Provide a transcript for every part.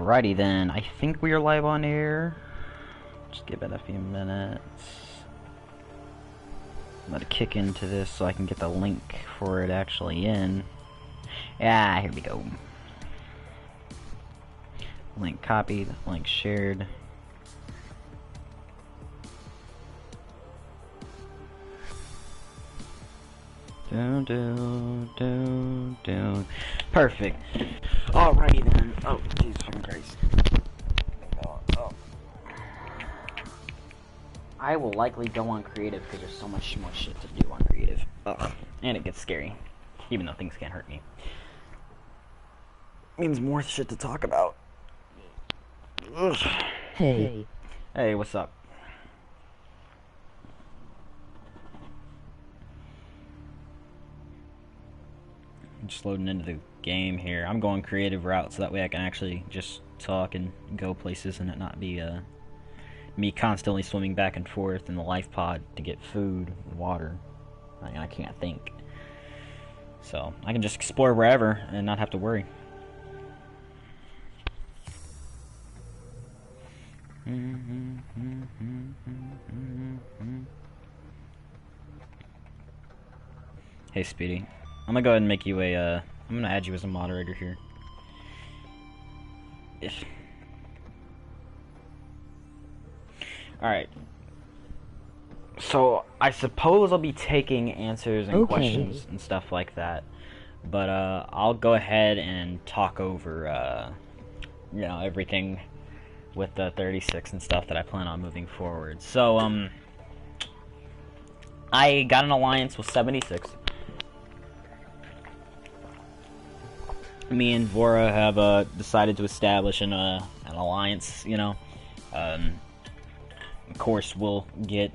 Alrighty then, I think we are live on air. Just give it a few minutes. Let it kick into this so I can get the link for it actually in. Yeah, here we go. Link copied, link shared. Do. Perfect. Alrighty then. Oh, jeez, fucking Christ. Oh. I will likely go on creative because there's so much more shit to do on creative. Ugh. And it gets scary, even though things can't hurt me. Means more shit to talk about. Ugh. Hey. Hey, what's up? I'm just loading into the game here. I'm going creative route so that way I can actually just talk and go places and it not be me constantly swimming back and forth in the life pod to get food and water. I can't think. So I can just explore wherever and not have to worry. Hey Speedy, I'm gonna go ahead and make you a, I'm gonna add you as a moderator here. Alright. So, I suppose I'll be taking answers and questions and stuff like that. But, I'll go ahead and talk over, you know, everything with the 36 and stuff that I plan on moving forward. So, I got an alliance with 76. Me and Vora have decided to establish an alliance, you know. Of course, we'll get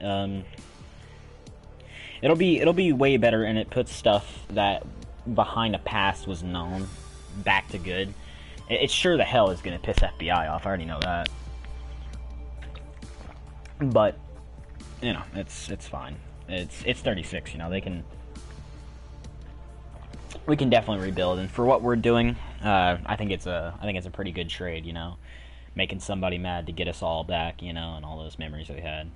it'll be way better, and it puts stuff that behind the past was known back to good. It sure the hell is gonna piss FBI off. I already know that, but you know it's fine. It's 36. You know we can definitely rebuild, and for what we're doing, I think it's a pretty good trade, you know, making somebody mad to get us all back, you know, and all those memories that we had.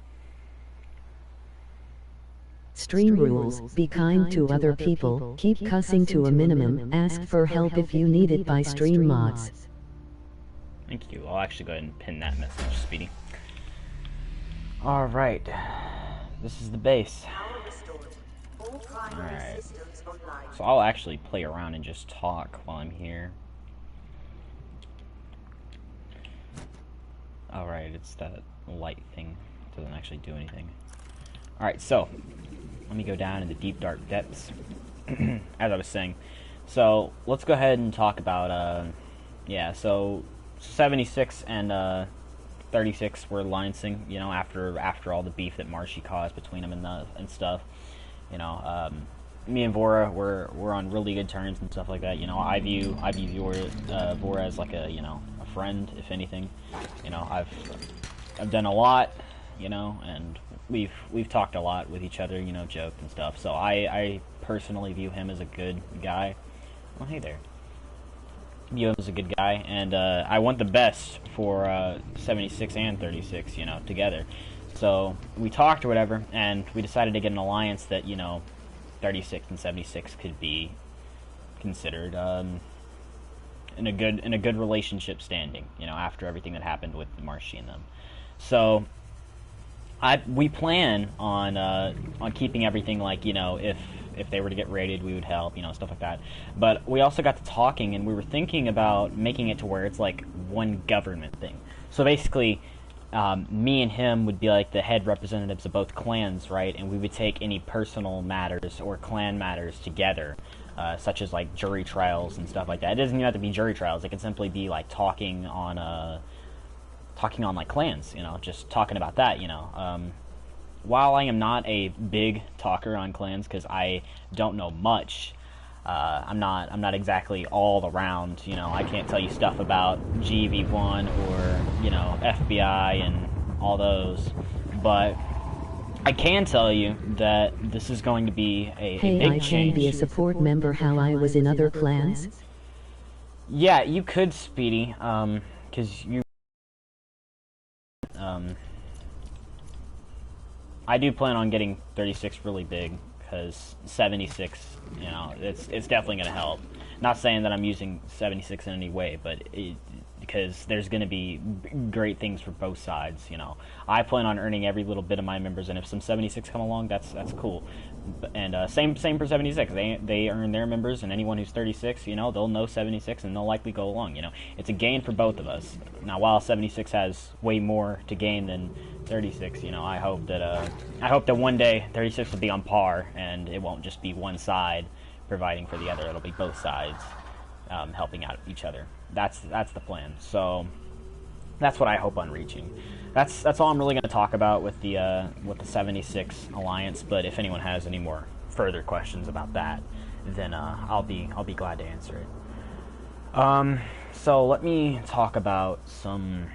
Stream rules: be kind to other people, keep cussing to a minimum, ask for help if you need it by stream mods. Thank you. I'll actually go ahead and pin that message, Speedy. All right, this is the base. Alright, so I'll actually play around and just talk while I'm here. Alright, it's that light thing. Doesn't actually do anything. Alright, so let me go down into deep dark depths. As I was saying. So let's go ahead and talk about yeah, so 76 and 36 were alliancing, you know, after all the beef that Marshy caused between them and stuff. You know, me and Vora we're on really good terms and stuff like that. You know, I view Vora as like a, you know, a friend, if anything. You know, I've done a lot, you know, and we've talked a lot with each other, you know, joked and stuff. So I personally view him as a good guy. Well, hey there. View him as a good guy, and I want the best for 76 and 36, you know, together. So we talked or whatever, and we decided to get an alliance that, you know, 36 and 76 could be considered in a good relationship standing, you know, after everything that happened with Marshy and them. So we plan on keeping everything like, you know, if they were to get raided, we would help, you know, stuff like that. But we also got to talking, and we were thinking about making it to where it's like one government thing. So basically, me and him would be like the head representatives of both clans, right? And we would take any personal matters or clan matters together, such as like jury trials and stuff like that. It doesn't even have to be jury trials. It can simply be like talking on like clans, you know, just talking about that, you know. While I am not a big talker on clans because I don't know much, I'm not exactly all around, you know. I can't tell you stuff about GV1 or, you know, FBI and all those, but I can tell you that this is going to be a big change. Hey, I can be a support member how I was in other clans? Yeah, you could, Speedy. because you, I do plan on getting 36 really big, because 76, you know, it's definitely going to help. Not saying that I'm using 76 in any way, but because there's going to be great things for both sides, you know. I plan on earning every little bit of my members, and if some 76 come along, that's cool. And same for 76. They earn their members, and anyone who's 36, you know, they'll know 76, and they'll likely go along, you know. It's a gain for both of us. Now, while 76 has way more to gain than 36, you know, I hope that one day 36 will be on par, and it won't just be one side providing for the other. It'll be both sides helping out each other. That's the plan. So that's what I hope on reaching. That's all I'm really going to talk about with the 76 alliance. But if anyone has any more further questions about that, then I'll be glad to answer it. So let me talk about some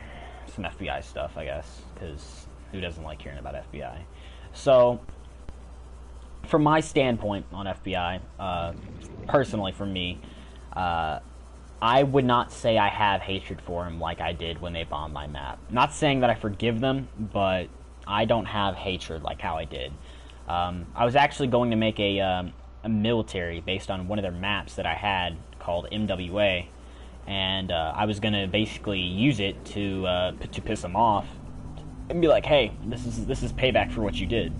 FBI stuff, I guess, because who doesn't like hearing about FBI? So, from my standpoint on FBI, personally for me, I would not say I have hatred for them like I did when they bombed my map. Not saying that I forgive them, but I don't have hatred like how I did. I was actually going to make a military based on one of their maps that I had called MWA, and I was going to basically use it to piss them off and be like, hey, this is payback for what you did.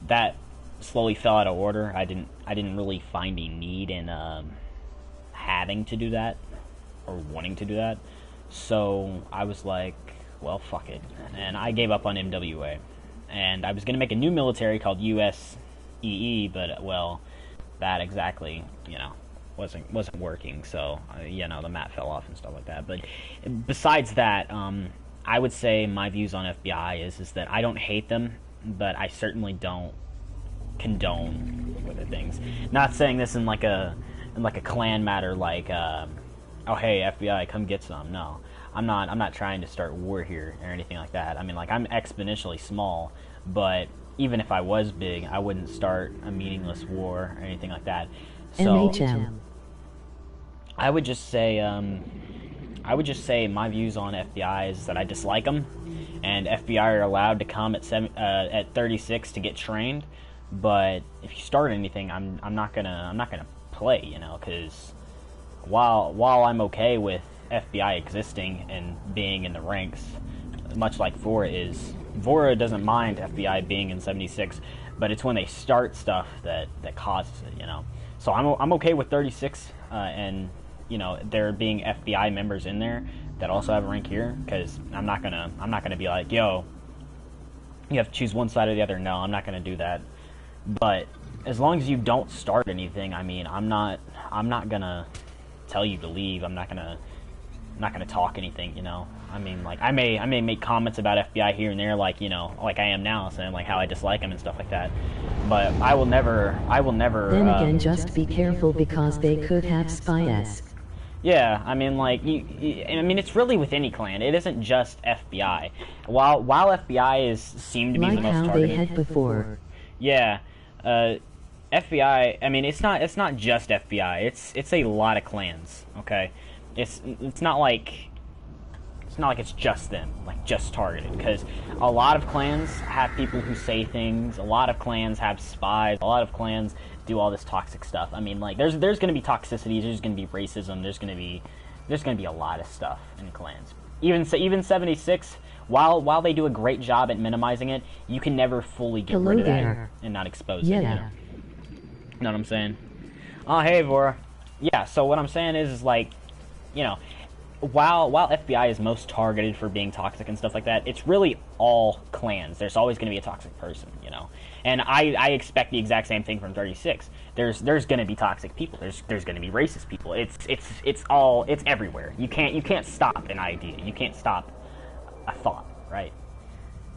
That slowly fell out of order. I didn't really find a need in having to do that or wanting to do that. So I was like, well, fuck it. And I gave up on MWA. And I was going to make a new military called USEE, but, well, that exactly, you know, wasn't working. So, you know, the map fell off and stuff like that. But besides that, I would say my views on FBI is that I don't hate them, but I certainly don't condone with the things. Not saying this in like a clan matter, like oh hey FBI, come get some. No, I'm not trying to start war here or anything like that. I mean, like, I'm exponentially small, but even if I was big, I wouldn't start a meaningless war or anything like that. So MHM. I would just say my views on FBI is that I dislike them, and FBI are allowed to come at 36 to get trained. But if you start anything, I'm not gonna play, you know, because while I'm okay with FBI existing and being in the ranks, much like Vora is, Vora doesn't mind FBI being in 76, but it's when they start stuff that causes it, you know. So I'm okay with 36 and, you know, there being FBI members in there that also have a rank here, because I'm not gonna be like, yo, you have to choose one side or the other. No, I'm not gonna do that. But as long as you don't start anything, I mean, I'm not gonna tell you to leave. I'm not gonna talk anything, you know. I mean, like, I may make comments about FBI here and there, like, you know, like I am now, saying like how I dislike them and stuff like that. But I will never. Then again, just be careful, because they could have spy-esque. Yeah, I mean, like, I mean, it's really with any clan. It isn't just FBI. While FBI seem to be like the most how targeted. they had before. Yeah, FBI. I mean, it's not just FBI. It's a lot of clans. Okay, it's not like it's just them, like just targeted. Because a lot of clans have people who say things. A lot of clans have spies. A lot of clans do all this toxic stuff. I mean, like, there's going to be toxicity. There's going to be racism. There's going to be a lot of stuff in clans. Even 76. While they do a great job at minimizing it, you can never fully get rid of that and not expose it. You know what I'm saying? Oh, hey, Vora. Yeah, so what I'm saying is like, you know, while FBI is most targeted for being toxic and stuff like that, it's really all clans. There's always going to be a toxic person, you know. And I expect the exact same thing from 36. There's going to be toxic people. There's going to be racist people. It's everywhere. You can't stop an idea. You can't stop a thought, right?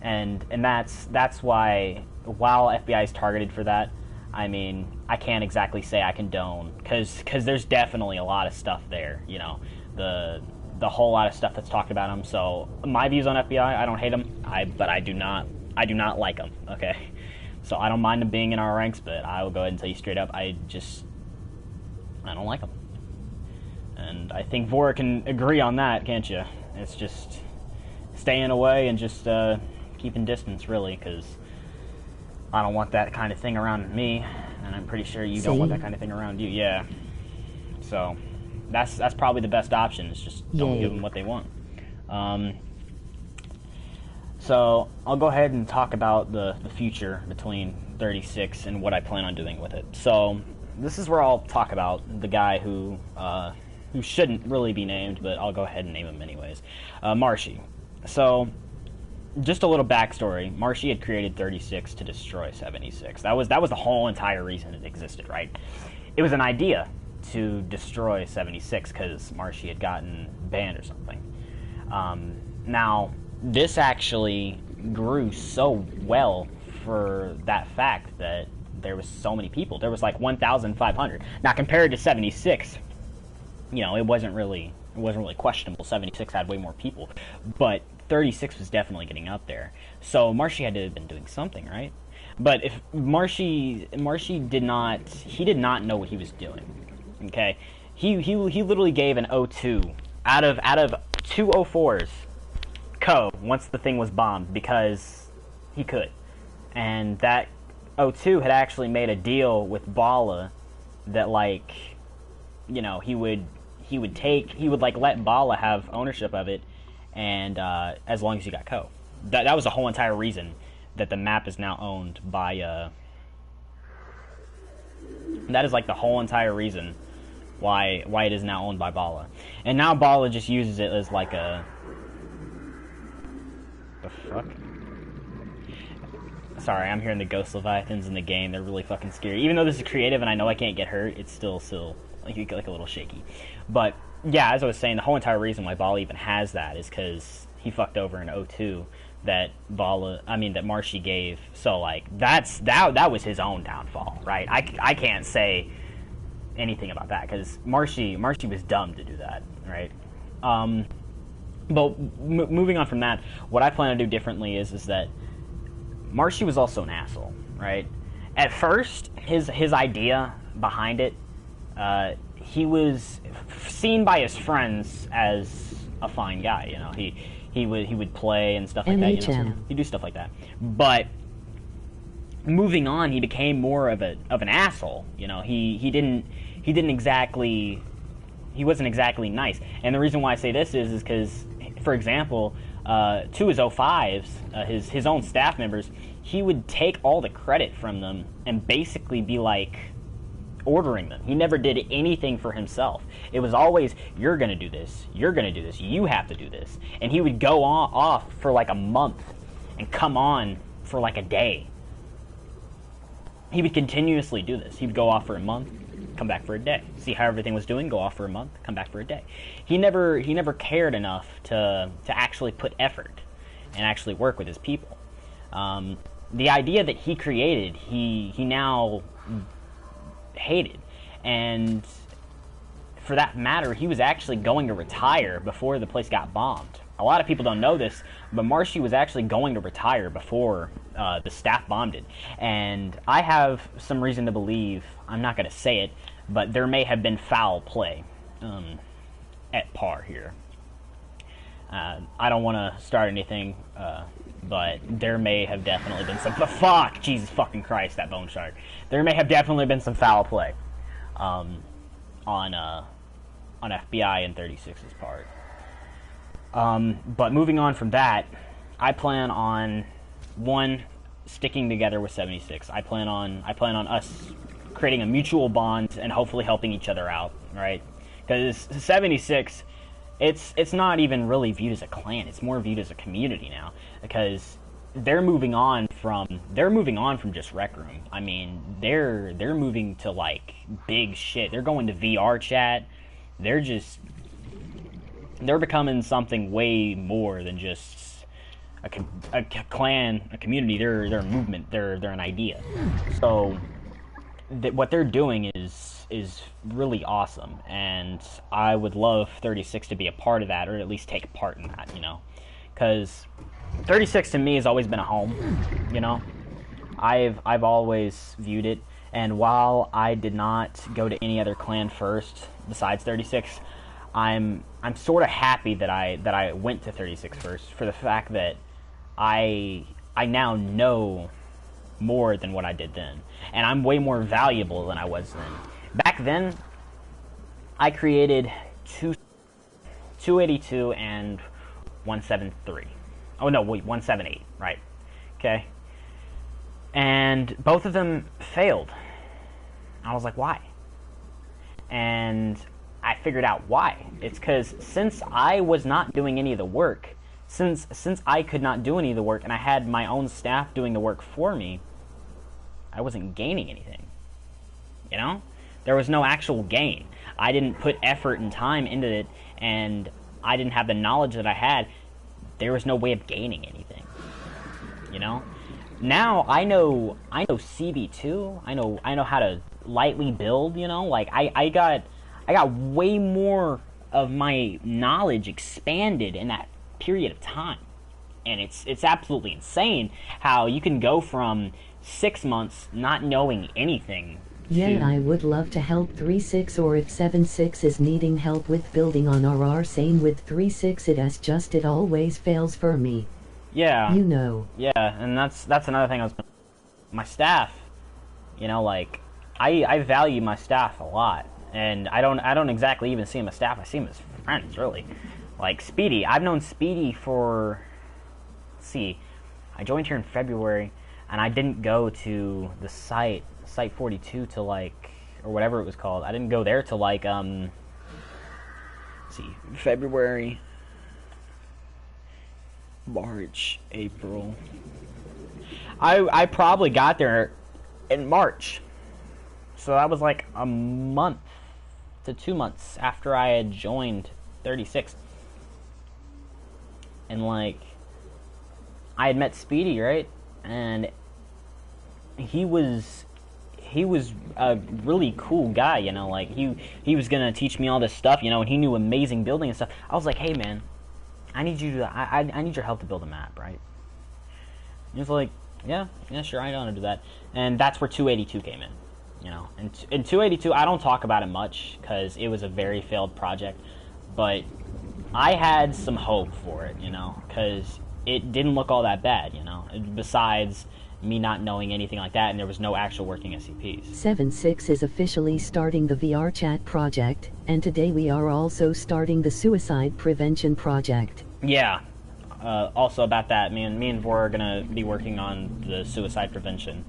And that's why, while FBI is targeted for that, I mean, I can't exactly say I condone, because there's definitely a lot of stuff there, you know, the whole lot of stuff that's talked about them. So my views on FBI, I don't hate them, but I do not like them. Okay, so I don't mind them being in our ranks, but I will go ahead and tell you straight up, I don't like them. and I think Vora can agree on that, can't you? It's just staying away and just keeping distance, really, because I don't want that kind of thing around me, and I'm pretty sure you don't want that kind of thing around you. Yeah. So that's probably the best option. Is just don't give them what they want. So I'll go ahead and talk about the future between 36 and what I plan on doing with it. So this is where I'll talk about the guy who shouldn't really be named, but I'll go ahead and name him anyways. Marshy. So just a little backstory. Marshy had created 36 to destroy 76. That was the whole entire reason it existed, right? It was an idea to destroy 76 because Marshy had gotten banned or something. Now, this actually grew so well for that fact that there was so many people. There was like 1,500. Now, compared to 76, you know, it wasn't really questionable. 76 had way more people, but 36 was definitely getting up there. So Marshy had to have been doing something, right? But if Marshy did not know what he was doing. Okay, he literally gave an 02 out of 2 04s co once the thing was bombed because he could, and that 02 had actually made a deal with Bala that, like, you know, he would like let Bala have ownership of it, and as long as he got co. That was the whole entire reason that the map is now owned by that is like the whole entire reason why it is now owned by Bala. And now Bala just uses it as like a... The fuck? Sorry, I'm hearing the Ghost Leviathans in the game. They're really fucking scary. Even though this is creative and I know I can't get hurt, it's still like you get like a little shaky. But yeah, as I was saying, the whole entire reason why Bala even has that is because he fucked over an 02 that Marshy gave. So like that was his own downfall, right? I can't say anything about that because Marshy was dumb to do that, right? But moving on from that, what I plan to do differently is that Marshy was also an asshole, right? At first, his idea behind it, he was seen by his friends as a fine guy. You know, he would play and stuff like that. You know, he'd do stuff like that. But moving on, he became more of an asshole. You know, he wasn't exactly nice. And the reason why I say this is because, for example, to his 05s, his own staff members, he would take all the credit from them and basically be like ordering them. He never did anything for himself. It was always, you're gonna do this, you're gonna do this, you have to do this. And he would go off for like a month and come on for like a day. He would continuously do this. He would go off for a month, come back for a day, see how everything was doing, go off for a month, come back for a day. He never cared enough to actually put effort and actually work with his people. The idea that he created, he now hated, and for that matter, he was actually going to retire before the place got bombed. A lot of people don't know this, but Marshy was actually going to retire before the staff bombed it. And I have some reason to believe, I'm not going to say it, but there may have been foul play at par here. I don't want to start anything, but there may have definitely been some... Fuck! Jesus fucking Christ, that bone shark. There may have definitely been some foul play on FBI and 36's part. But moving on from that, I plan on, one, sticking together with 76. I plan on us creating a mutual bond and hopefully helping each other out, right? Because 76, it's not even really viewed as a clan. It's more viewed as a community now, because they're moving on from just Rec Room. I mean, they're moving to like big shit. They're going to VR chat. They're becoming something way more than just a clan, a community. They're a movement. They're an idea. So what they're doing is really awesome, and I would love 36 to be a part of that, or at least take part in that, you know, because 36 to me has always been a home, you know. I've always viewed it, and while I did not go to any other clan first besides 36, I'm sort of happy that I went to 36 first, for the fact that I now know more than what I did then, and I'm way more valuable than I was then. Back then, I created 282 and 173. Oh no, wait, 178, right? Okay. And both of them failed. I was like, why? And I figured out why. It's because since I was not doing any of the work, since I could not do any of the work, and I had my own staff doing the work for me, I wasn't gaining anything. You know? There was no actual gain. I didn't put effort and time into it, and I didn't have the knowledge that I had. There was no way of gaining anything. You know? Now I know CB2. I know how to lightly build, you know? Like I got way more of my knowledge expanded in that period of time. And it's absolutely insane how you can go from 6 months not knowing anything. Yeah, I would love to help 36, or if 76 is needing help with building on RR, same with 36, it always fails for me. Yeah. You know. Yeah, and that's another thing my staff, you know, like I value my staff a lot, and I don't exactly even see him as staff. I see him as friends, really. Like Speedy, I've known Speedy for, let's see, I joined here in February, and I didn't go to the site 42 till like, or whatever it was called. I didn't go there till like let's see, February, March, April. I probably got there in March. So that was like a month to 2 months after I had joined 36. And like, I had met Speedy, right? And he was a really cool guy, you know, like he was gonna teach me all this stuff, you know, and he knew amazing building and stuff. I was like, hey man, I need you to I need your help to build a map, right? He was like, yeah, sure, I know how to do that. And that's where 282 came in, you know. And in 282, I don't talk about it much because it was a very failed project, but I had some hope for it, you know, because it didn't look all that bad, you know, besides me not knowing anything like that, and there was no actual working SCPs. 76 is officially starting the VR chat project, and today we are also starting the suicide prevention project. Yeah. Also about that, me and Vor are gonna be working on the suicide prevention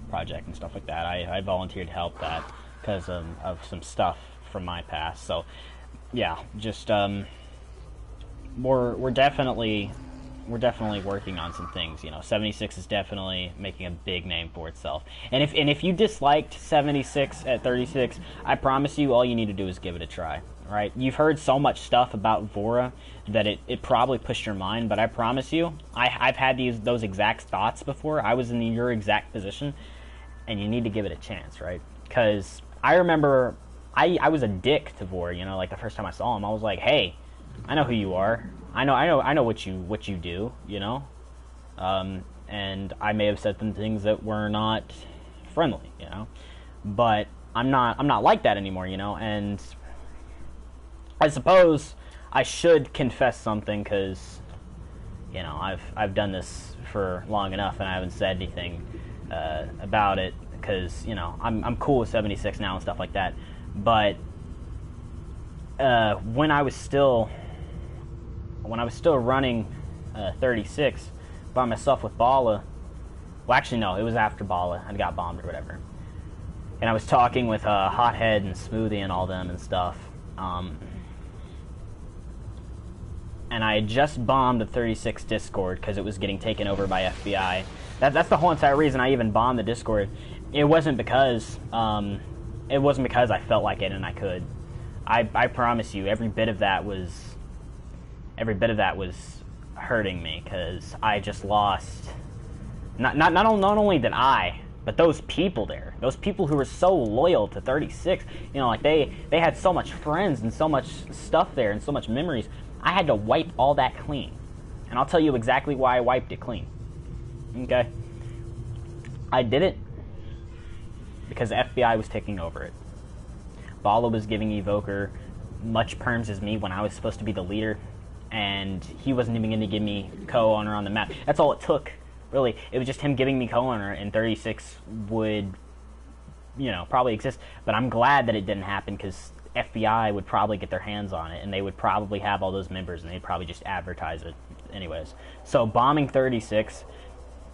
project and stuff like that. I volunteered to help that because of some stuff from my past. So yeah, just we're definitely working on some things, you know. 76 is definitely making a big name for itself. And if you disliked 76 at 36, I promise you all you need to do is give it a try, right? You've heard so much stuff about Vora that it probably pushed your mind, but I promise you, I've had those exact thoughts before. I was in your exact position, and you need to give it a chance, right? Because I remember I was a dick to Vora, you know, like the first time I saw him, I was like, hey, I know who you are. I know what you do, you know, and I may have said some things that were not friendly, you know, but I'm not like that anymore, you know. And I suppose I should confess something because, you know, I've done this for long enough and I haven't said anything about it because, you know, I'm cool with 76 now and stuff like that, but when I was still running 36 by myself with Bala, well, actually no, it was after Bala. I got bombed or whatever, and I was talking with Hothead and Smoothie and all them and stuff, and I had just bombed the 36 Discord because it was getting taken over by FBI. That's the whole entire reason I even bombed the Discord. It wasn't because I felt like it and I could. I promise you, every bit of that was hurting me because I just lost. Not only did I, but those people there, those people who were so loyal to 36. You know, like they had so much friends and so much stuff there and so much memories. I had to wipe all that clean, and I'll tell you exactly why I wiped it clean. Okay, I did it because the FBI was taking over it. Bala was giving Evoker much perms as me when I was supposed to be the leader, and he wasn't even going to give me co-owner on the map. That's all it took, really. It was just him giving me co-owner, and 36 would, you know, probably exist. But I'm glad that it didn't happen, because FBI would probably get their hands on it, and they would probably have all those members, and they'd probably just advertise it anyways. So bombing 36,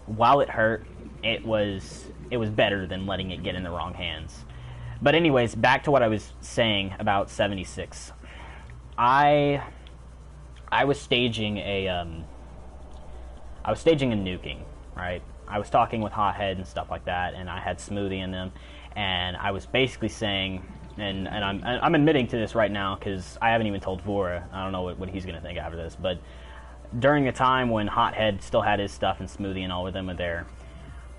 while it hurt, it was better than letting it get in the wrong hands. But anyways, back to what I was saying about 76. I was staging a nuking, right? I was talking with Hothead and stuff like that, and I had Smoothie in them, and I was basically saying, and I'm admitting to this right now because I haven't even told Vora. I don't know what he's gonna think after this, but during a time when Hothead still had his stuff and Smoothie and all of them were there,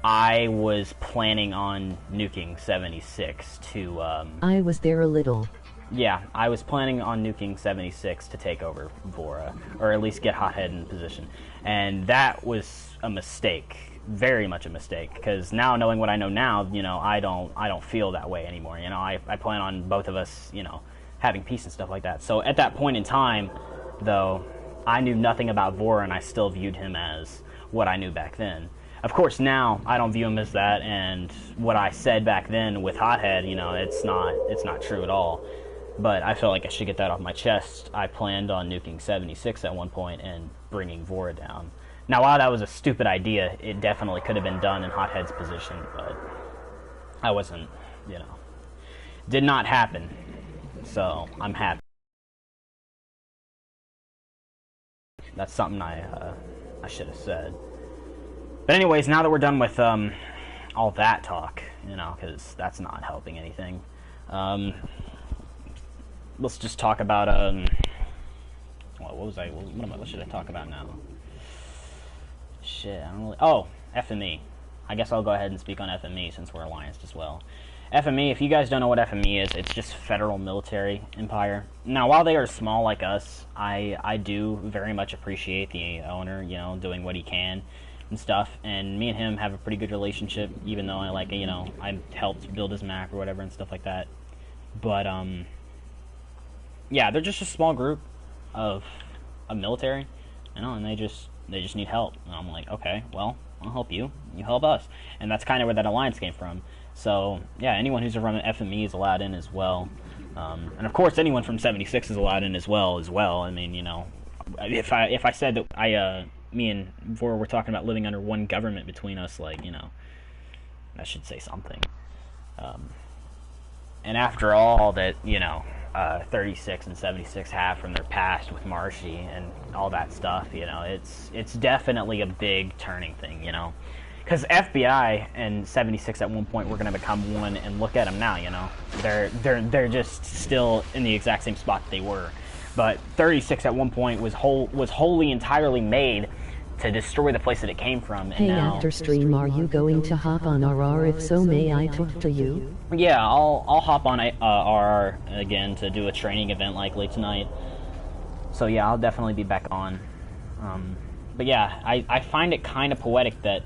I was planning on nuking 76 to. I was there a little. Yeah, I was planning on nuking 76 to take over Vora, or at least get Hothead in position, and that was a mistake, very much a mistake. Because now, knowing what I know now, you know, I don't feel that way anymore. You know, I plan on both of us, you know, having peace and stuff like that. So at that point in time, though, I knew nothing about Vora, and I still viewed him as what I knew back then. Of course, now I don't view him as that, and what I said back then with Hothead, you know, it's not true at all. But I felt like I should get that off my chest. I planned on nuking 76 at one point and bringing Vora down. Now, while that was a stupid idea, it definitely could have been done in Hothead's position, but I wasn't, you know, did not happen. So I'm happy. That's something I should have said. But anyways, now that we're done with all that talk, you know, because that's not helping anything. Let's just talk about what should I talk about now? Shit, I don't really. Oh, FME. I guess I'll go ahead and speak on FME since we're allianced as well. FME, if you guys don't know what FME is, it's just Federal Military Empire. Now, while they are small like us, I do very much appreciate the owner, you know, doing what he can and stuff. And me and him have a pretty good relationship, even though I helped build his map or whatever and stuff like that. But yeah, they're just a small group of military, you know, and they just need help. And I'm like, okay, well, I'll help you. You help us, and that's kind of where that alliance came from. So yeah, anyone who's from FME is allowed in as well, and of course, anyone from 76 is allowed in as well. I mean, you know, if I said that me and Vora were talking about living under one government between us, like, you know, that should say something. And after all that, you know, 36 and 76 have from their past with Marshy and all that stuff, you know, it's definitely a big turning thing, you know, because FBI and 76 at one point were going to become one, and look at them now, you know, they're just still in the exact same spot that they were. But 36 at one point was wholly entirely made to destroy the place that it came from. And hey, now, after stream, are you going to hop on RR? If so, may I talk to you? yeah, I'll hop on RR again to do a training event likely tonight. So yeah, I'll definitely be back on. But yeah, I find it kind of poetic that,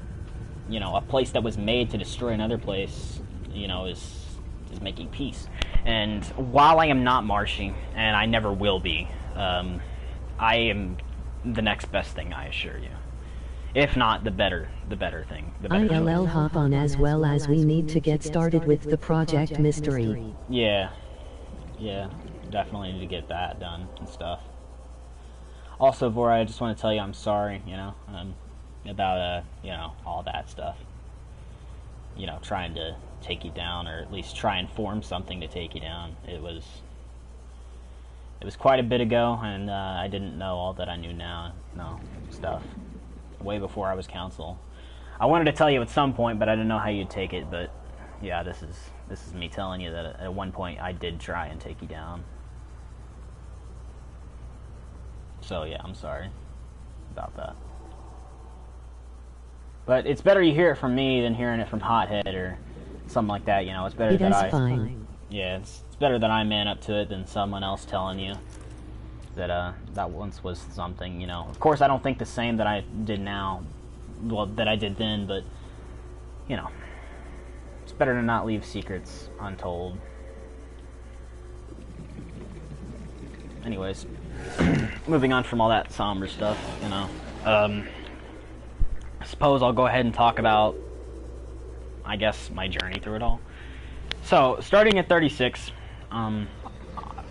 you know, a place that was made to destroy another place, you know, is making peace. And while I am not Marshy, and I never will be, I am the next best thing, I assure you. If not the better thing. ILL hop on as well, as we need to get started with the Project Mystery. Yeah, definitely need to get that done and stuff. Also, Vora, I just want to tell you I'm sorry, you know, about, you know, all that stuff. You know, trying to take you down, or at least try and form something to take you down. It was quite a bit ago, and I didn't know all that I knew now. No, stuff. Way before I was council. I wanted to tell you at some point, but I didn't know how you'd take it. But yeah, this is me telling you that at one point I did try and take you down. So yeah, I'm sorry about that. But it's better you hear it from me than hearing it from Hothead or something like that. You know, it's better that fine. Yeah, it's better that I man up to it than someone else telling you that that once was something, you know. Of course, I don't think the same that I did now, well, that I did then, but, you know, it's better to not leave secrets untold. anyways, moving on from all that somber stuff, you know. I suppose I'll go ahead and talk about, I guess, my journey through it all. So, starting at 36,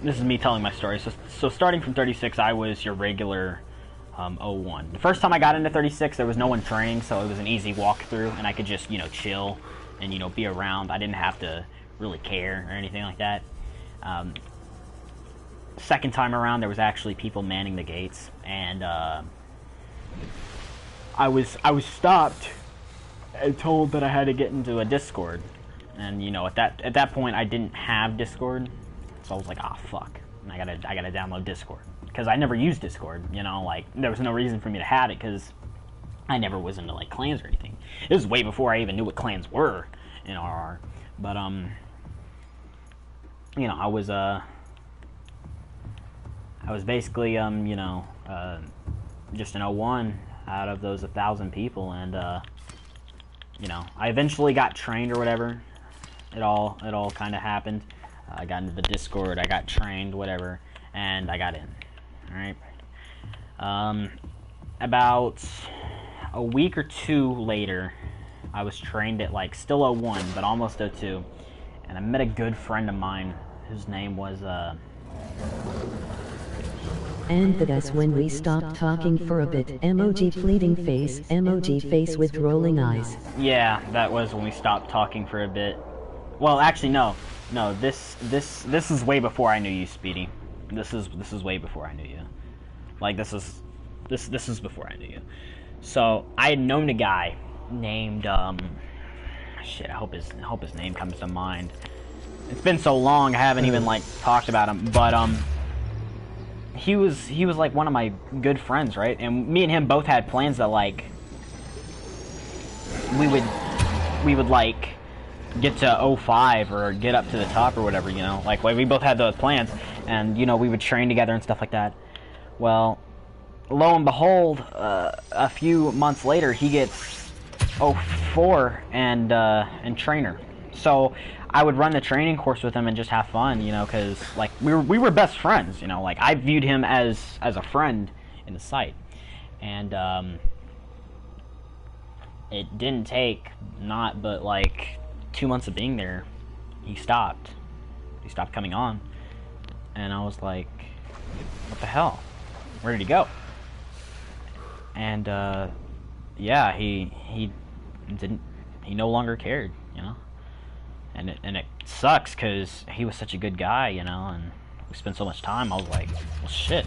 this is me telling my story. So starting from 36, I was your regular 01. The first time I got into 36, there was no one training, so it was an easy walkthrough, and I could just, you know, chill and, you know, be around. I didn't have to really care or anything like that. Second time around, there was actually people manning the gates, and I was stopped and told that I had to get into a Discord. And, you know, at that point, I didn't have Discord, so I was like, ah, fuck, and I gotta download Discord, because I never used Discord, you know, like, there was no reason for me to have it, because I never was into, like, clans or anything. It was way before I even knew what clans were in RR, but, you know, I was basically, you know, just an 01 out of those 1,000 people, and, you know, I eventually got trained or whatever. It all kind of happened. I got into the Discord, I got trained, whatever, and I got in. Alright? About a week or two later, I was trained at, like, still 01, but almost 02, and I met a good friend of mine whose name was, And that's when we stopped talking for a bit. Emoji pleading face, emoji face with rolling eyes. Yeah, that was when we stopped talking for a bit. Well, actually, no, this is way before I knew you, Speedy. This is way before I knew you. Like, this is before I knew you. So I had known a guy named shit. I hope his name comes to mind. It's been so long, I haven't even, like, talked about him. But he was like one of my good friends, right? And me and him both had plans that, like, we would like get to 05 or get up to the top or whatever, you know, like we both had those plans, and, you know, we would train together and stuff like that. Well, lo and behold, a few months later, he gets 04 and trainer. So I would run the training course with him and just have fun, you know, because, like, we were best friends, you know, like, I viewed him as a friend in the site. And it didn't take not but like 2 months of being there, he stopped coming on, and I was like, what the hell, where did he go? And yeah, he no longer cared, you know. And it sucks, because he was such a good guy, you know, and we spent so much time. I was like, well, shit.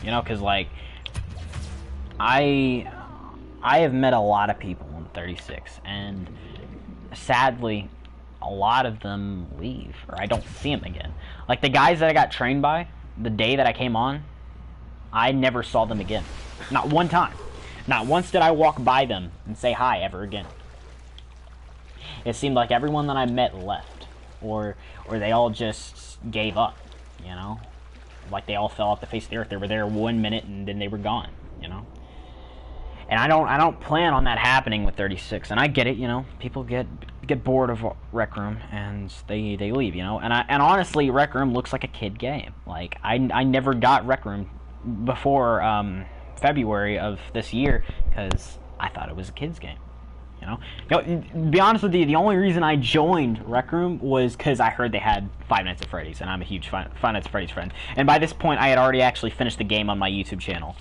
You know, because, like, I have met a lot of people in 36, and sadly, a lot of them leave, or I don't see them again. Like, the guys that I got trained by, the day that I came on, I never saw them again. Not one time. Not once did I walk by them and say hi ever again. It seemed like everyone that I met left, or they all just gave up, you know? Like, they all fell off the face of the earth. They were there 1 minute and then they were gone, you know? And I don't plan on that happening with 36, and I get it, you know? People get bored of Rec Room and they leave, you know? And honestly, Rec Room looks like a kid game. Like, I never got Rec Room before February of this year, because I thought it was a kid's game. You know, to be honest with you, the only reason I joined Rec Room was because I heard they had Five Nights at Freddy's, and I'm a huge Five Nights at Freddy's friend. And by this point, I had already actually finished the game on my YouTube channel.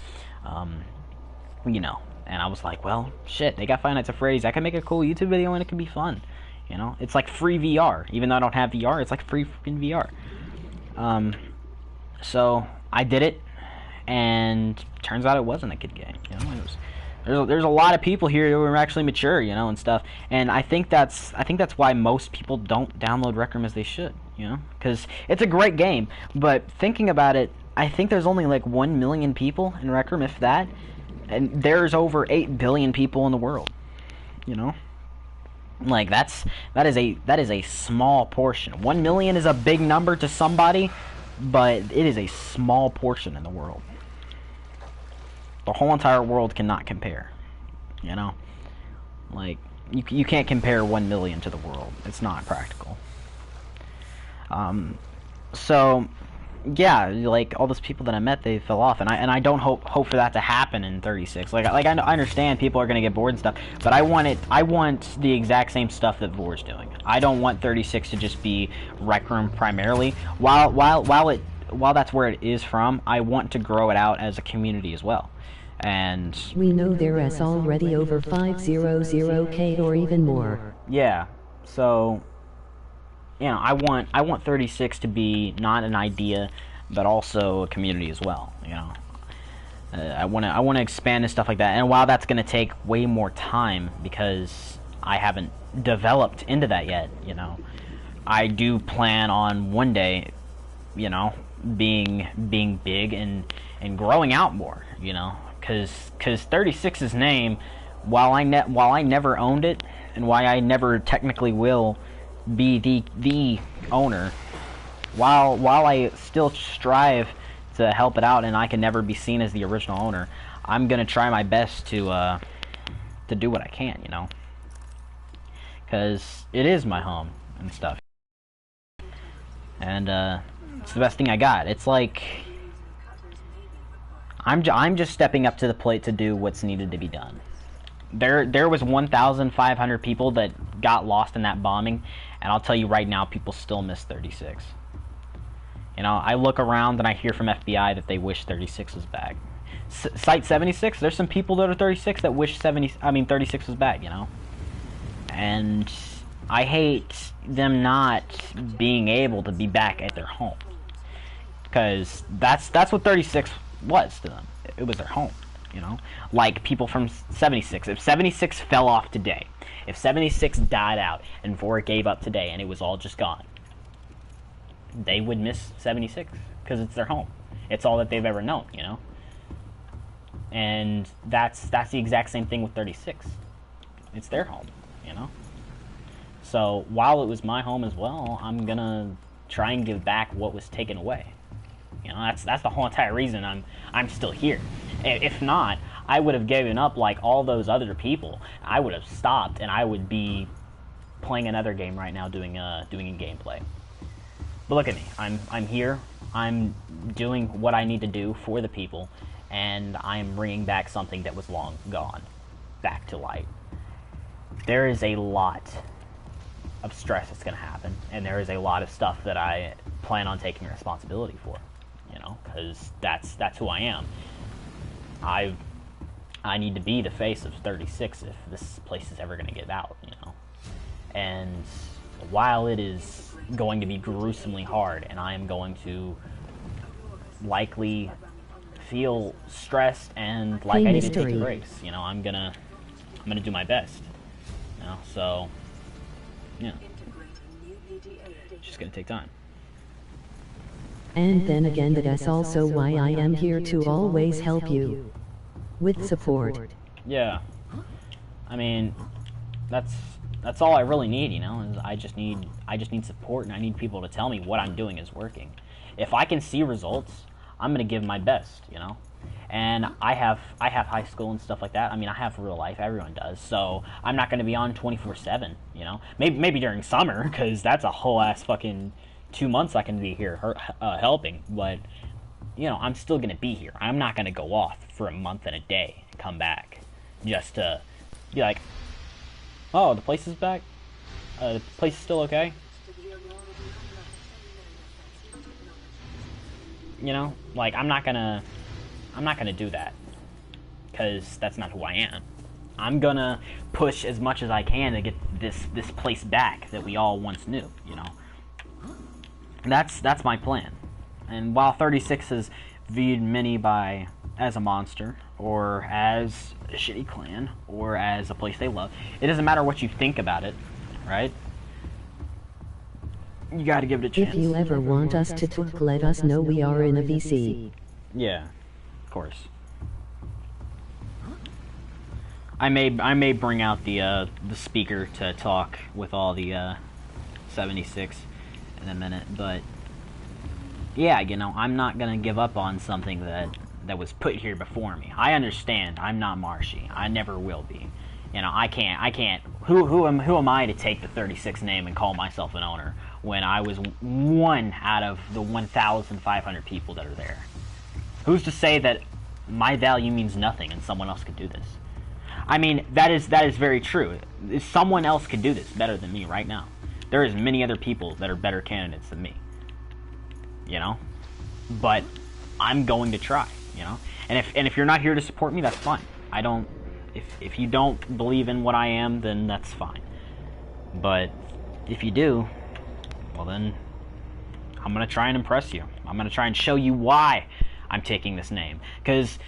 You know, and I was like, well, shit, they got Five Nights at Freddy's. I can make a cool YouTube video, and it can be fun. You know, it's like free VR. Even though I don't have VR, it's like free freaking VR. So I did it, and turns out it wasn't a kid game. You know, it was. There's a lot of people here who are actually mature, you know, and stuff. And I think that's why most people don't download Rec Room as they should, you know, because it's a great game. But thinking about it, I think there's only like 1 million people in Rec Room, if that, and there's over 8 billion people in the world, you know. Like, that is a small portion. 1 million is a big number to somebody, but it is a small portion in the world. The whole entire world cannot compare, you know? Like, you can't compare 1 million to the world. It's not practical. So, yeah, like all those people that I met, they fell off, and I don't hope for that to happen in 36. I understand people are gonna get bored and stuff, but I want the exact same stuff that Vor's doing. I don't want 36 to just be Rec Room primarily. While that's where it is from, I want to grow it out as a community as well. And We know there is already over 500K or even more. yeah, so you know, I want 36 to be not an idea, but also a community as well. You know, I want to expand and stuff like that. And while that's going to take way more time because I haven't developed into that yet, you know, I do plan on one day, you know, being big and growing out more. You know, because 36's name, while I never owned it, and why I never technically will be the owner, while I still strive to help it out and I can never be seen as the original owner, I'm gonna try my best to do what I can, you know, because it is my home and stuff, and it's the best thing I got. It's like I'm just stepping up to the plate to do what's needed to be done. There was 1,500 people that got lost in that bombing, and I'll tell you right now, people still miss 36. You know, I look around and I hear from FBI that they wish 36 was back. Site 76, there's some people that are 36 that wish 36 was back, you know? And I hate them not being able to be back at their home. Because that's what 36 was to them. It was their home. You know, like people from 76. If 76 fell off today, if 76 died out and Vor gave up today and it was all just gone, they would miss 76 because it's their home. It's all that they've ever known, you know. And that's the exact same thing with 36. It's their home, you know. So while it was my home as well, I'm gonna try and give back what was taken away. You know, that's the whole entire reason I'm still here. If not, I would have given up like all those other people. I would have stopped, and I would be playing another game right now, doing a gameplay. But look at me. I'm here. I'm doing what I need to do for the people, and I'm bringing back something that was long gone back to light. There is a lot of stress that's going to happen, and there is a lot of stuff that I plan on taking responsibility for. You know, because that's who I am. I need to be the face of 36 if this place is ever going to get out, you know. And while it is going to be gruesomely hard, and I am going to likely feel stressed and like I need to take a break, you know, I'm gonna do my best, you know. So, yeah, it's just gonna take time. And then again, that's also why I am here to always help you with support. Yeah, I mean, that's all I really need, you know. Is I just need support, and I need people to tell me what I'm doing is working. If I can see results, I'm gonna give my best, you know. And I have high school and stuff like that. I mean, I have real life. Everyone does. So I'm not gonna be on 24/7, you know. Maybe during summer, because that's a whole ass fucking 2 months I can be here helping, but you know, I'm still gonna be here. I'm not gonna go off for a month and a day and come back just to be like, oh, the place is back. The place is still okay. You know, like I'm not gonna do that because that's not who I am. I'm gonna push as much as I can to get this place back that we all once knew. You know. That's my plan. And while 36 has viewed many as a monster, or as a shitty clan, or as a place they love, it doesn't matter what you think about it, right? You gotta give it a chance. If you ever want us to talk, let us know. We are in a VC. Yeah, of course. I may bring out the speaker to talk with all the 76 in a minute, but yeah, you know, I'm not gonna give up on something that was put here before me. I understand. I'm not Marshy. I never will be. You know, I can't. Who am I to take the 36 name and call myself an owner when I was one out of the 1,500 people that are there? Who's to say that my value means nothing and someone else could do this? I mean, that is very true. Someone else could do this better than me right now. There is many other people that are better candidates than me. You know? But I'm going to try, you know? And if you're not here to support me, that's fine. I don't if you don't believe in what I am, then that's fine. But if you do, well then I'm going to try and impress you. I'm going to try and show you why I'm taking this name. Cuz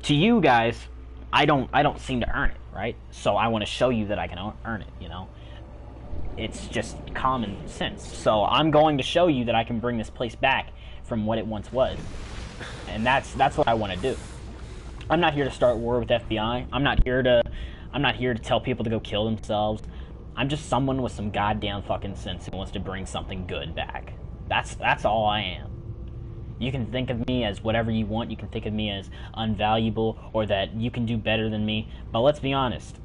to you guys, I don't seem to earn it, right? So I want to show you that I can earn it, you know? It's just common sense. So I'm going to show you that I can bring this place back from what it once was. And that's what I want to do. I'm not here to start war with FBI. I'm not here to tell people to go kill themselves. I'm just someone with some goddamn fucking sense who wants to bring something good back. That's all I am. You can think of me as whatever you want. You can think of me as unvaluable or that you can do better than me. But let's be honest.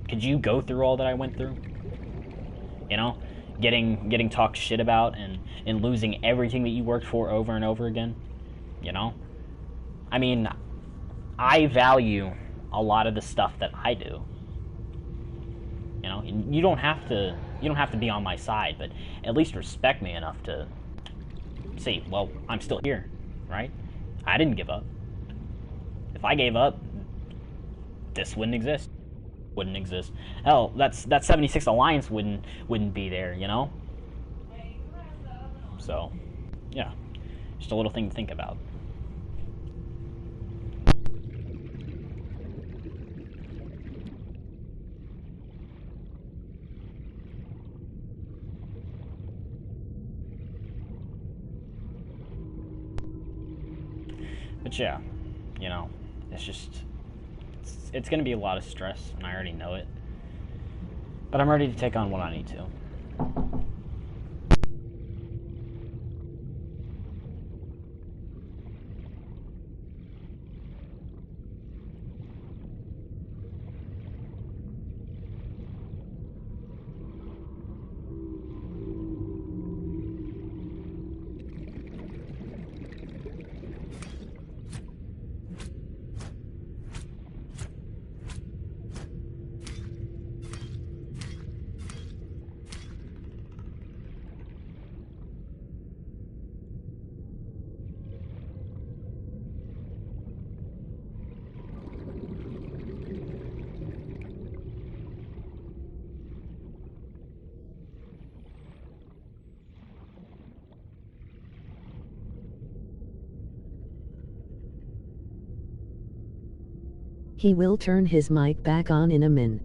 Could you go through all that I went through? You know? Getting talked shit about and losing everything that you worked for over and over again? You know? I mean, I value a lot of the stuff that I do. You know, you don't have to be on my side, but at least respect me enough to say, well, I'm still here, right? I didn't give up. If I gave up, this wouldn't exist. Wouldn't exist. Hell, that 76 Alliance wouldn't be there, you know? So, yeah. Just a little thing to think about. But yeah, you know, it's going to be a lot of stress, and I already know it. But I'm ready to take on what I need to. He will turn his mic back on in a min.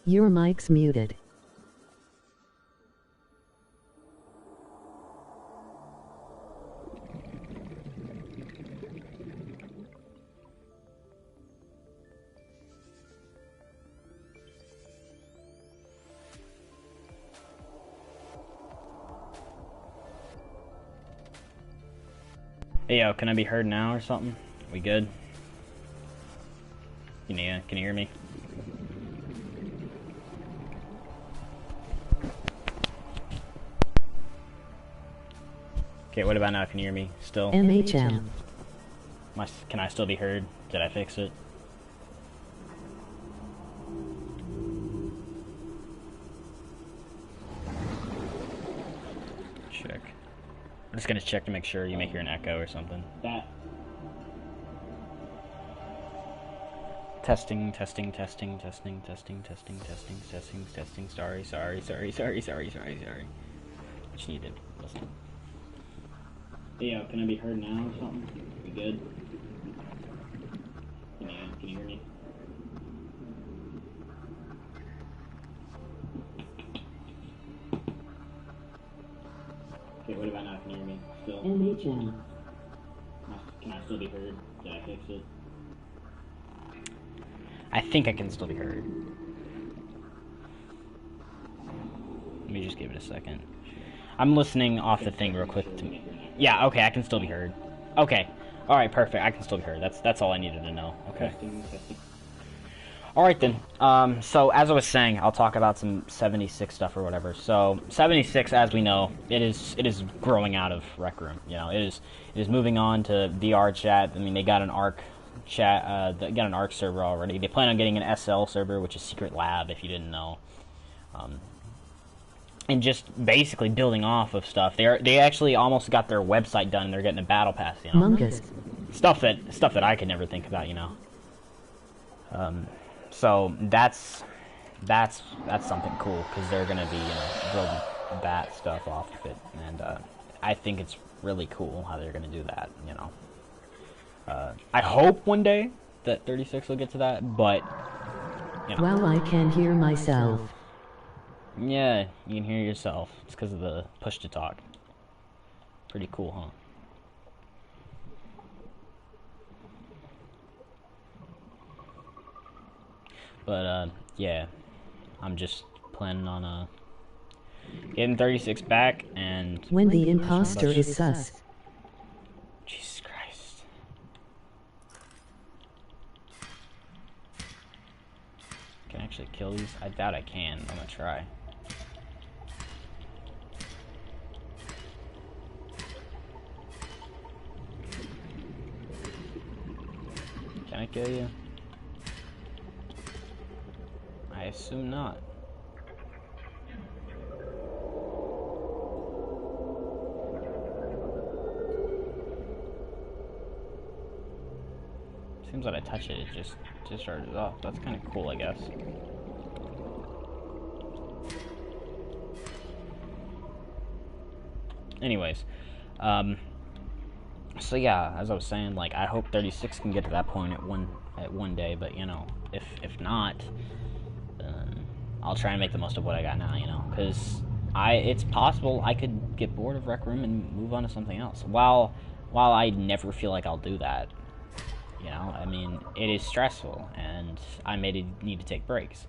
Your mic's muted. Hey, yo, can I be heard now or something? We good? Can you hear me? Okay, what about now? Can you hear me still? MHM. Can I still be heard? Did I fix it? Check. I'm just gonna check to make sure you may hear an echo or something. Testing. Sorry. Just needed. Listen. Hey, yo, can I be heard now or something? We good? Can you hear me? Okay, what about now? Can you hear me still? MHM. Can I still be heard? Did I fix it? I think I can still be heard. Let me just give it a second. I'm listening off the thing real quick. Yeah, okay, I can still be heard. Okay, all right, perfect. I can still be heard. That's all I needed to know. Okay. All right then. So as I was saying, I'll talk about some 76 stuff or whatever. So 76, as we know, it is growing out of Rec Room. You know, it is moving on to VR chat. I mean, they got an ARC chat. They got an ARC server already. They plan on getting an SL server, which is Secret Lab, if you didn't know. And just basically building off of stuff. They actually almost got their website done. And they're getting a battle pass. You know, Mungus. stuff that I could never think about. You know. So that's something cool because they're gonna be building that stuff off of it, and I think it's really cool how they're gonna do that. You know, I hope one day that 36 will get to that, but you know. Well, I can hear myself. Yeah, you can hear yourself. It's because of the push to talk. Pretty cool, huh? But, yeah, I'm just planning on, getting 36 back, and... When the imposter is sus. Jesus Christ. Can I actually kill these? I doubt I can. I'm gonna try. Can I kill you? I assume not. Seems that I touch it, it just started off. That's kind of cool, I guess. Anyways, so yeah, as I was saying, like, I hope 36 can get to that point at one day, but you know, if not, I'll try and make the most of what I got now, you know, because it's possible I could get bored of Rec Room and move on to something else. While I never feel like I'll do that, you know, I mean, it is stressful, and I may need to take breaks,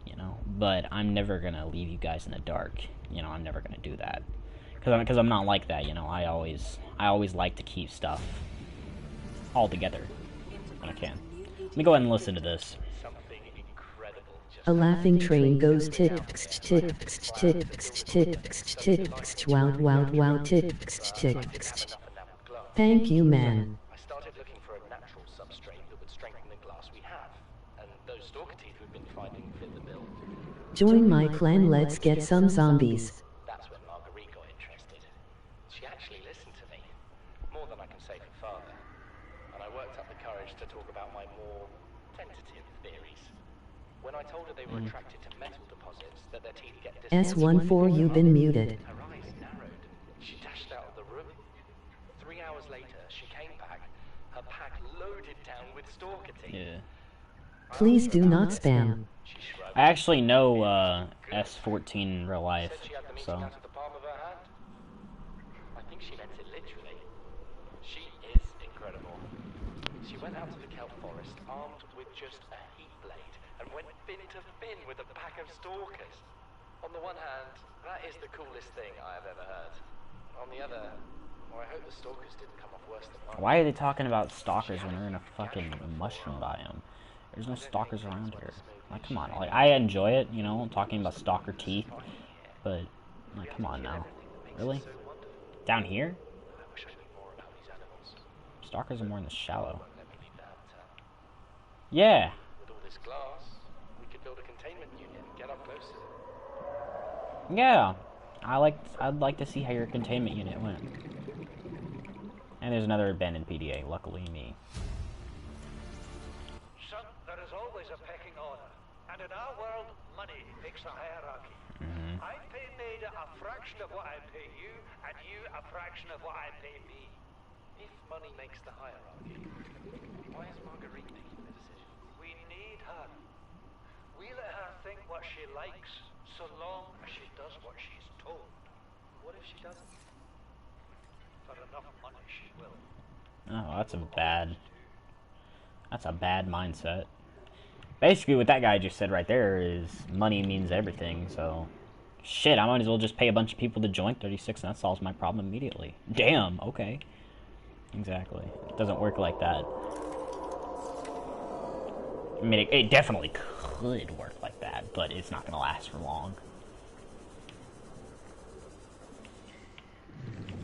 you know, but I'm never gonna leave you guys in the dark, you know, I'm never gonna do that, because I'm not like that, you know. I always like to keep stuff all together when I can. Let me go ahead and listen to this. A laughing train goes tit tit wow tit. Thank you, man. I started looking for a natural substrate that would strengthen the glass we have, and those stalker teeth we've been finding fit the bill. Join my clan, let's get some zombies. That's when Marguerite got interested. She actually listened to me, more than I can say for father, and I worked up the courage to talk about my more tentative theories. When I told her they were attracted to metal deposits, that their teeth get S14, you've been muted. her eyes narrowed. She dashed out of the room. 3 hours later, she came back, her pack loaded down with stalker teeth. Yeah. Please do not spam. She shrugged. I actually know S14 in real life, Said she had the meeting so out of the palm of her hand. I think she meant it literally. She is incredible. She went out to the kelp forest armed with just a heat blade and went bin to bin with a pack of stalkers. On the one hand, that is the coolest thing I have ever heard. On the other, well, I hope the stalkers didn't come off worse than mine. why are they talking about stalkers when they're in a fucking mushroom biome? There's no stalkers around here. Like, come on. Like, I enjoy it, you know, talking about stalker teeth, but like, come on now, really? Down here? I wish I knew more about these animals. Stalkers are more in the shallow. Let me leave the habitat. Yeah. With all this glass, we could build a containment unit and get up closer. Yeah. I'd like to see how your containment unit went. And there's another abandoned PDA, luckily me. Son, there is always a pecking order. And in our world, money makes a hierarchy. I pay Maida a fraction of what I pay you, and you a fraction of what I pay me. If money makes the hierarchy, why is Marguerite making the decision? We need her. We let her think what she likes, so long as she does what she's told. What if she doesn't? For enough money, she will. Oh, that's a bad mindset. Basically, what that guy just said right there is money means everything, so shit, I might as well just pay a bunch of people to join 36 and that solves my problem immediately. Damn, okay. Exactly. It doesn't work like that. I mean, it definitely could work like that, but it's not going to last for long.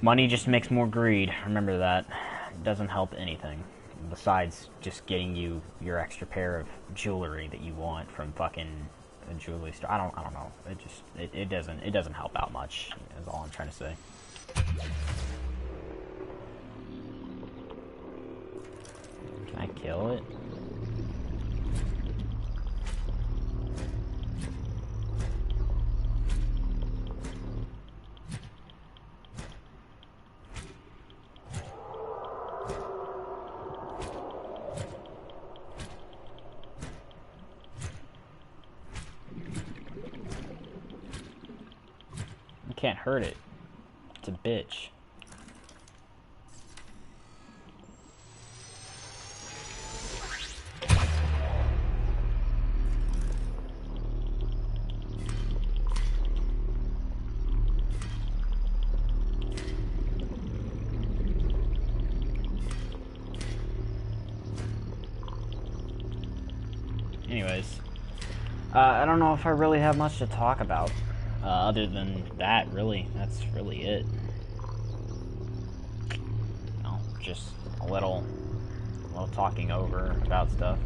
Money just makes more greed. Remember that. It doesn't help anything. Besides just getting you your extra pair of jewelry that you want from fucking a jewelry store. I don't know. It doesn't help out much, is all I'm trying to say. Can I kill it? Can't hurt it. It's a bitch. Anyways, I don't know if I really have much to talk about. Other than that, really, that's really it. You know, just a little talking over about stuff.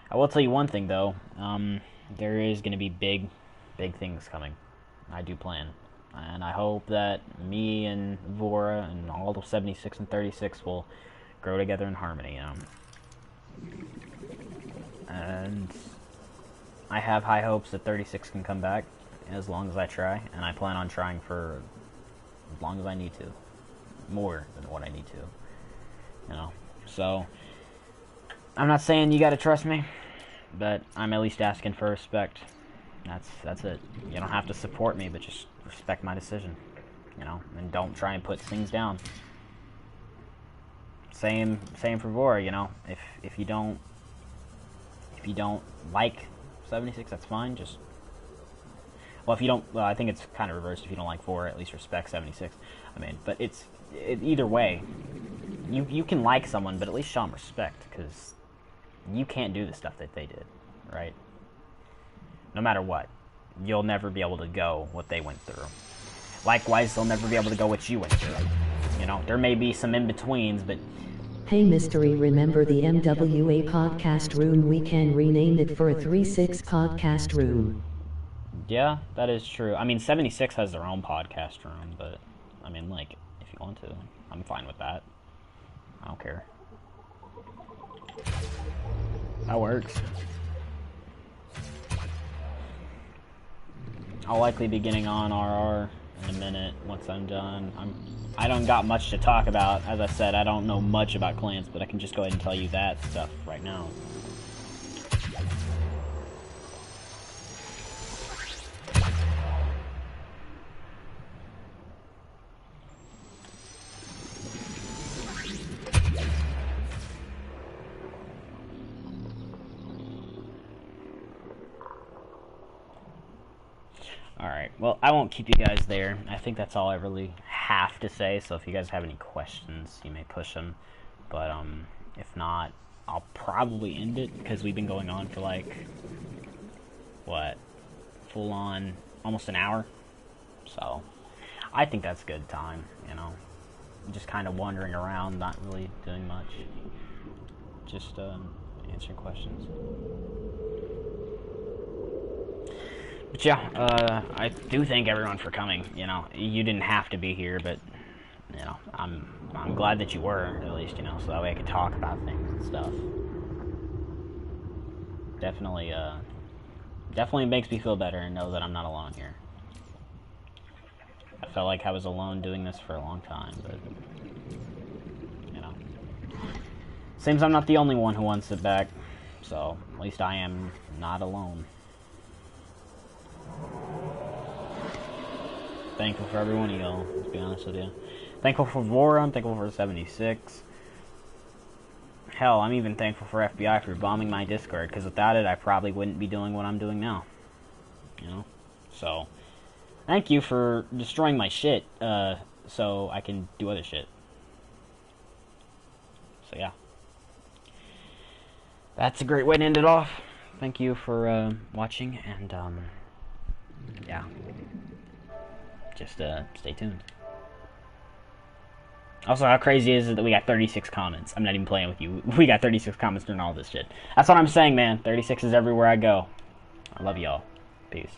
I will tell you one thing though. There is going to be big things coming. I do plan, and I hope that me and Vora and all the 76 and 36 will grow together in harmony. You know. And I have high hopes that 36 can come back as long as I try, and I plan on trying for as long as I need to. More than what I need to. You know. So I'm not saying you gotta trust me, but I'm at least asking for respect. That's it. You don't have to support me, but just respect my decision. You know, and don't try and put things down. Same for Vora, you know. If you don't like 76, that's fine. Just if you don't, well, I think it's kind of reversed. If you don't like 4, at least respect 76. I mean, but either way, you can like someone, but at least show them respect, because you can't do the stuff that they did, right? No matter what, you'll never be able to go what they went through. Likewise, they'll never be able to go what you went through. You know, there may be some in-betweens, but Hey Mystery, remember the MWA podcast room? We can rename it for a 36 podcast room. yeah, that is true. I mean, 76 has their own podcast room, but I mean, like, if you want to, I'm fine with that. I don't care. That works. I'll likely be getting on RR in a minute once I'm done. I don't got much to talk about. As I said, I don't know much about clans, but I can just go ahead and tell you that stuff right now. Alright, well, I won't keep you guys there. I think that's all I really have to say, so if you guys have any questions, you may push them. But, if not, I'll probably end it, because we've been going on for, like, what, full on, almost an hour? So, I think that's a good time, you know? Just kind of wandering around, not really doing much. Just, answering questions. But yeah, I do thank everyone for coming. You know, you didn't have to be here, but you know, I'm glad that you were, at least, you know, so that way I could talk about things and stuff. Definitely, definitely makes me feel better and know that I'm not alone here. I felt like I was alone doing this for a long time, but you know, seems I'm not the only one who wants it back. So at least I am not alone. Thankful for every one of y'all, to be honest with you. Thankful for Vora, I'm thankful for 76. Hell, I'm even thankful for FBI for bombing my Discord, because without it, I probably wouldn't be doing what I'm doing now. You know? So, thank you for destroying my shit, so I can do other shit. So, yeah. That's a great way to end it off. Thank you for, watching, and, yeah. Just, stay tuned. Also, how crazy is it that we got 36 comments? I'm not even playing with you. We got 36 comments during all this shit. That's what I'm saying, man. 36 is everywhere I go. I love y'all. Peace.